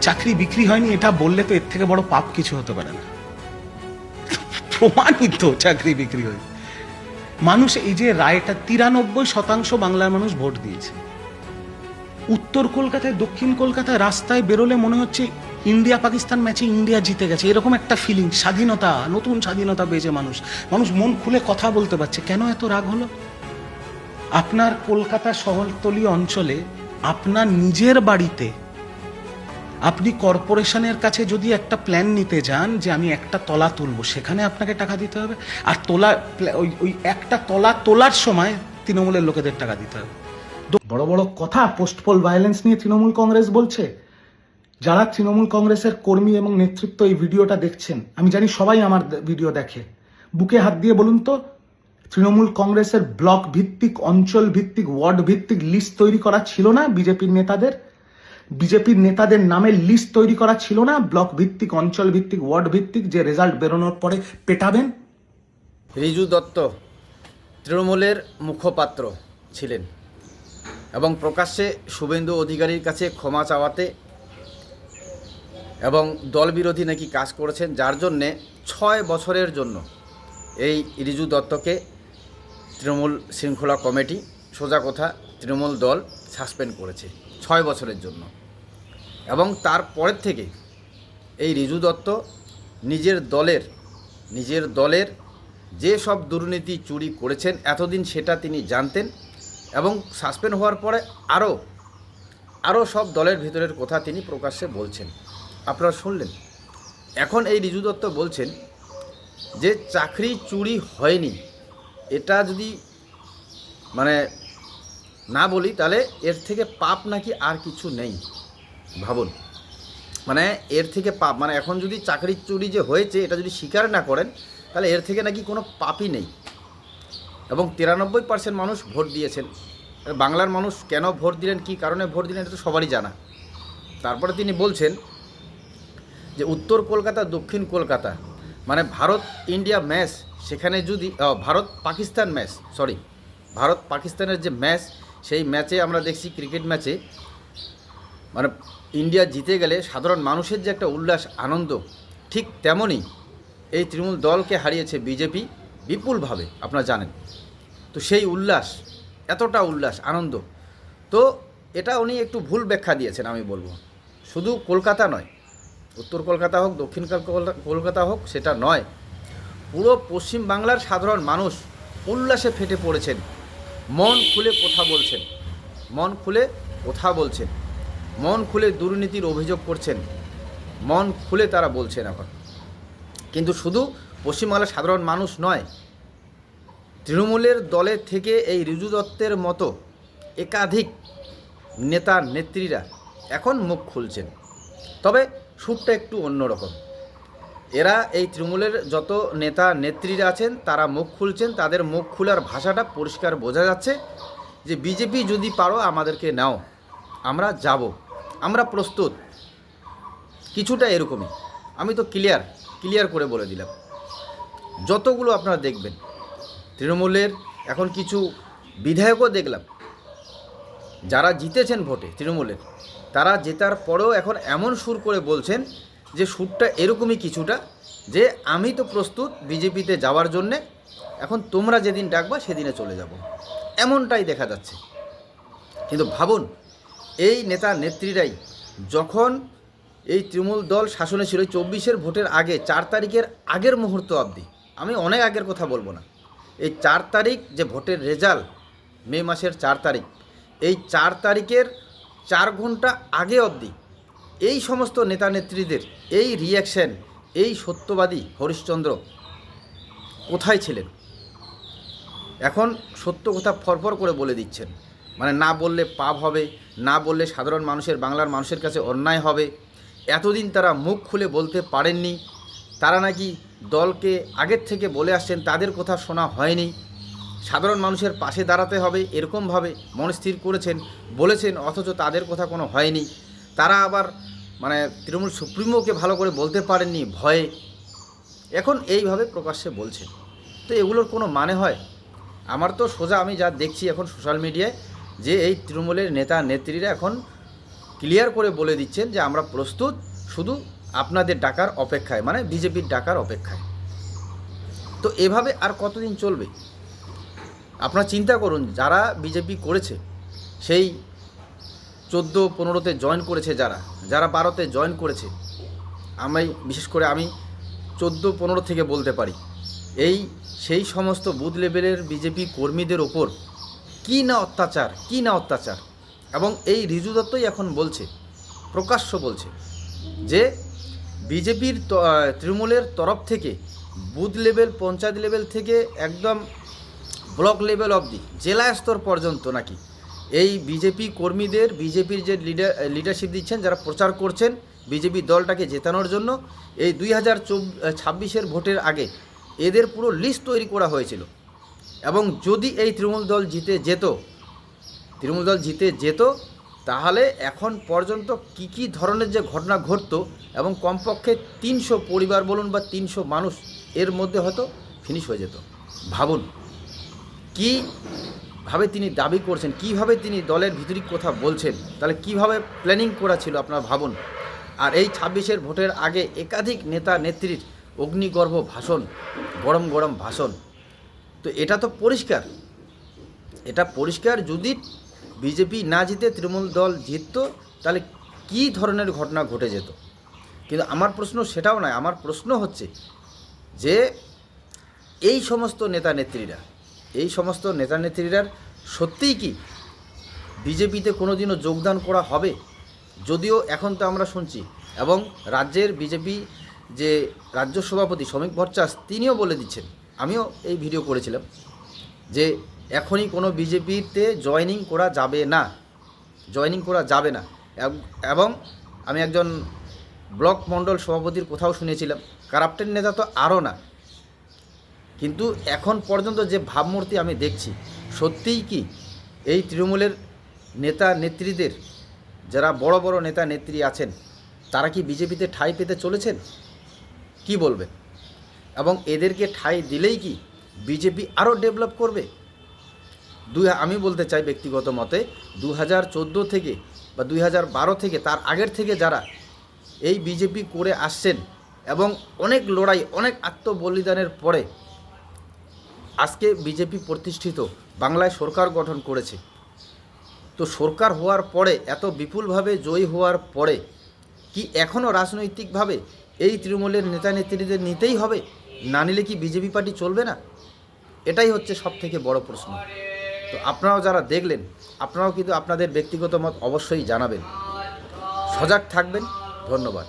চাকরি বিক্রি হয়নি এটা বললে তো এর থেকে বড় পাপ কিছু হতে পারে না। প্রমাণিত চাকরি বিক্রি হয়নি। মানুষ এই যে রায়টা 93% বাংলার মানুষ ভোট দিয়েছে। উত্তর কলকাতায় দক্ষিণ কলকাতায় রাস্তায় বেরোলে মনে হচ্ছে ইন্ডিয়া পাকিস্তান ম্যাচে ইন্ডিয়া জিতে গেছে, এরকম একটা ফিলিং। স্বাধীনতা, নতুন স্বাধীনতা পেয়েছে মানুষ। মানুষ মন খুলে কথা বলতে পারছে। কেন এত রাগ হলো? আপনার কলকাতা শহরতলি অঞ্চলে আপনার নিজের বাড়িতে আপনি কর্পোরেশনের কাছে যদি একটা প্ল্যান নিতে যান যে আমি একটা তলা তুলবো, সেখানে আপনাকে টাকা দিতে হবে। আর ওই একটা তলা তোলার সময় তৃণমূলের লোকেদের টাকা দিতে হবে। বড় বড় কথা পোস্টপোল ভায়োলেন্স নিয়ে তৃণমূল কংগ্রেস বলছে। যারা তৃণমূল কংগ্রেসের কর্মী এবং নেতৃত্ব এই ভিডিওটা দেখছেন, আমি জানি সবাই আমার ভিডিও দেখে, বুকে হাত দিয়ে বলুন তো, তৃণমূল কংগ্রেসের ব্লক ভিত্তিক, অঞ্চল ভিত্তিক, ওয়ার্ড ভিত্তিক লিস্ট তৈরি করা ছিল না? বিজেপির নেতাদের নামের লিস্ট তৈরি করা ছিল না? ব্লক ভিত্তিক, অঞ্চল ভিত্তিক, ওয়ার্ড ভিত্তিক, যে রেজাল্ট বেরোনোর পরে পেটাবেন। রিজু দত্ত তৃণমূলের মুখপাত্র ছিলেন এবং প্রকাশ্যে শুভেন্দু অধিকারীর কাছে ক্ষমা চাওয়াতে এবং দলবিরোধী নাকি কাজ করেছেন, যার জন্যে 6 বছরের জন্য এই রিজু দত্তকে তৃণমূল শৃঙ্খলা কমিটি, সোজা কথা তৃণমূল দল সাসপেন্ড করেছে 6 বছরের জন্য। এবং তারপরের থেকে এই রিজু দত্ত নিজের দলের যে সব দুর্নীতি চুরি করেছেন এতদিন সেটা তিনি জানতেন এবং সাসপেন্ড হওয়ার পরে আরও সব দলের ভিতরের কথা তিনি প্রকাশ্যে বলছেন। আপনারা শুনলেন। এখন এই রিজু দত্ত বলছেন যে চাকরি চুরি হয়নি, এটা যদি না বলি তাহলে এর থেকে পাপ নাকি আর কিছু নেই। ভাবুন, এর থেকে পাপ, এখন যদি চাকরি চুরি যে হয়েছে এটা যদি স্বীকার না করেন তাহলে এর থেকে নাকি কোনো পাপই নেই। এবং 93% মানুষ ভোট দিয়েছেন। বাংলার মানুষ কেন ভোট দিলেন, কী কারণে ভোট দিলেন, এটা তো সবারই জানা। তারপরে তিনি বলছেন যে উত্তর কলকাতা দক্ষিণ কলকাতা ভারত ইন্ডিয়া ম্যাচ, সেখানে যদি ভারত পাকিস্তানের যে ম্যাচ, সেই ম্যাচে আমরা দেখছি, ক্রিকেট ম্যাচে ইন্ডিয়া জিতে গেলে সাধারণ মানুষের যে একটা উল্লাস আনন্দ, ঠিক তেমনই এই তৃণমূল দলকে হারিয়েছে বিজেপি বিপুলভাবে, আপনারা জানেন। তো সেই উল্লাস, এতটা উল্লাস আনন্দ, তো এটা উনি একটু ভুল ব্যাখ্যা দিয়েছেন। আমি বলবো শুধু কলকাতা নয়, উত্তর কলকাতা হোক দক্ষিণ কলকাতা হোক সেটা নয়, পুরো পশ্চিম বাংলার সাধারণ মানুষ উল্লাসে ফেটে পড়েছেন, মন খুলে কথা বলছেন, মন খুলে দুর্নীতির অভিযোগ করছেন, মন খুলে তারা বলছেন এখন। কিন্তু শুধু পশ্চিমবাংলার সাধারণ মানুষ নয়, তৃণমূলের দলের থেকে এই রিজু দত্তের মতো একাধিক নেতা নেত্রীরা এখন মুখ খুলছেন। তবে সুরটা একটু অন্যরকম। এরা এই তৃণমূলের যত নেতা নেত্রীরা আছেন তারা মুখ খুলছেন, তাদের মুখ খোলার ভাষাটা পরিষ্কার বোঝা যাচ্ছে যে বিজেপি যদি পারো আমাদেরকে নাও, আমরা যাব, আমরা প্রস্তুত, কিছুটা এরকমই। আমি তো ক্লিয়ার করে বলে দিলাম। যতগুলো আপনারা দেখবেন তৃণমূলের, এখন কিছু বিধায়কও দেখলাম যারা জিতেছেন ভোটে তৃণমূলের, তারা জেতার পরেও এখন এমন সুর করে বলছেন যে সুরটা এরকমই কিছুটা, যে আমি তো প্রস্তুত বিজেপিতে যাওয়ার জন্যে, এখন তোমরা যেদিন ডাকবা সেদিনে চলে যাব, এমনটাই দেখা যাচ্ছে। কিন্তু ভাবুন, এই নেতা নেত্রীরাই যখন এই তৃণমূল দল শাসনে ছিল 24-এর ভোটের আগে, 4 তারিখের আগের মুহূর্ত অবধি, আমি অনেক আগের কথা বলবো না, এই 4 তারিখ যে ভোটের রেজাল্ট, মে মাসের 4 তারিখ, এই 4 তারিখের 4 ঘন্টা আগে অবধি এই সমস্ত নেতা নেত্রীদের এই রিয়াকশন, এই সত্যবাদী হরিশ্চন্দ্র কোথায় ছিলেন? এখন সত্য কথা ফরফর করে বলে দিচ্ছেন, না বললে পাপ হবে, না বললে সাধারণ মানুষের, বাংলার মানুষের কাছে অন্যায় হবে। এতদিন তারা মুখ খুলে বলতে পারেননি, তারা নাকি দলকে আগের থেকে বলে আসছেন, তাদের কথা শোনা হয়নি, সাধারণ মানুষের পাশে দাঁড়াতে হবে এরকমভাবে মন স্থির করেছেন, বলেছেন, অথচ তাদের কথা কোনো হয়নি। তারা আবার তৃণমূল সুপ্রিমোকে ভালো করে বলতে পারেননি ভয়ে, এখন এইভাবে প্রকাশ্যে বলছেন। তো এগুলোর কোনো মানে হয়? আমার তো সোজা, আমি যা দেখছি এখন সোশ্যাল মিডিয়ায়, যে এই তৃণমূলের নেতা নেত্রীরা এখন ক্লিয়ার করে বলে দিচ্ছেন যে আমরা প্রস্তুত, শুধু আপনাদের ডাকার অপেক্ষায়, মানে বিজেপির ডাকার অপেক্ষায়। তো এভাবে আর কতদিন চলবে? আপনারা চিন্তা করুন, যারা বিজেপি করেছে, সেই 14-15-তে জয়েন করেছে, যারা 12-তে জয়েন করেছে, বিশেষ করে আমি 14-15 থেকে বলতে পারি, সেই সমস্ত বুথ লেভেলের বিজেপি কর্মীদের ওপর কী না অত্যাচার। এবং এই রিজু দত্তই এখন বলছে, প্রকাশ্য বলছে যে বিজেপির তৃণমূলের তরফ থেকে বুথ লেভেল, পঞ্চায়েত লেভেল থেকে একদম ব্লক লেভেল অবধি, জেলা স্তর পর্যন্ত নাকি এই বিজেপি কর্মীদের, বিজেপির যে লিডারশিপ দিচ্ছেন, যারা প্রচার করছেন বিজেপি দলটাকে জেতানোর জন্য, এই 2026-এর ভোটের আগে এদের পুরো লিস্ট তৈরি করা হয়েছিল। এবং যদি এই তৃণমূল দল জিতে যেত তাহলে এখন পর্যন্ত কী ধরনের যে ঘটনা ঘটতো, এবং কমপক্ষে 300 পরিবার বলুন বা 300 মানুষ এর মধ্যে হয়তো ফিনিশ হয়ে যেত। ভাবুন কীভাবে তিনি দাবি করছেন, কীভাবে তিনি দলের ভিতরিক কথা বলছেন, তাহলে কীভাবে প্ল্যানিং করা ছিল আপনারা ভাবুন। আর এই 26-এর ভোটের আগে একাধিক নেতা নেত্রীর অগ্নিগর্ভ ভাষণ, গরম ভাষণ। তো এটা তো পরিষ্কার, যদি বিজেপি না জিতে তৃণমূল দল জিততো তাহলে কী ধরনের ঘটনা ঘটে যেত। কিন্তু আমার প্রশ্ন সেটাও নয়, আমার প্রশ্ন হচ্ছে যে এই সমস্ত নেতা নেত্রীরা সত্যিই কি বিজেপিতে কোনোদিনও যোগদান করা হবে? যদিও এখন তো আমরা শুনছি, এবং রাজ্যের বিজেপি যে রাজ্য সভাপতি শ্রমিক ভট্টাচার্য তিনিও বলে দিচ্ছেন, আমিও এই ভিডিও করেছিলাম, যে এখনই কোনো বিজেপিতে জয়েনিং করা যাবে না। এবং আমি একজন ব্লক মণ্ডল সভাপতির কোথাও শুনেছিলাম, কারাপ্টেড নেতা তো আরও না। কিন্তু এখন পর্যন্ত যে ভাবমূর্তি আমি দেখছি, সত্যিই কি এই তৃণমূলের নেতা নেত্রীদের, যারা বড় বড় নেতা নেত্রী আছেন, তারা কি বিজেপিতে ঠাঁই পেতে চলেছেন? কি বলবেন? এবং এদেরকে ঠাঁই দিলেই কি বিজেপি আরও ডেভেলপ করবে? আমি বলতে চাই ব্যক্তিগত মতে, 2014 থেকে বা 2012 থেকে, তার আগের থেকে যারা এই বিজেপি করে আসছেন, এবং অনেক লড়াই, অনেক আত্মবলিদানের পরে আজকে বিজেপি প্রতিষ্ঠিত, বাংলায় সরকার গঠন করেছে। তো সরকার হওয়ার পরে, এত বিপুলভাবে জয়ী হওয়ার পরে কি এখনও রাজনৈতিকভাবে এই তৃণমূলের নেতা নেত্রীদের নিতেই হবে? না নিলে কি বিজেপি পার্টি চলবে না? এটাই হচ্ছে সবথেকে বড় প্রশ্ন। তো আপনারাও যারা দেখলেন, আপনারাও কিন্তু আপনাদের ব্যক্তিগত মত অবশ্যই জানাবেন, সজাগ থাকবেন। ধন্যবাদ।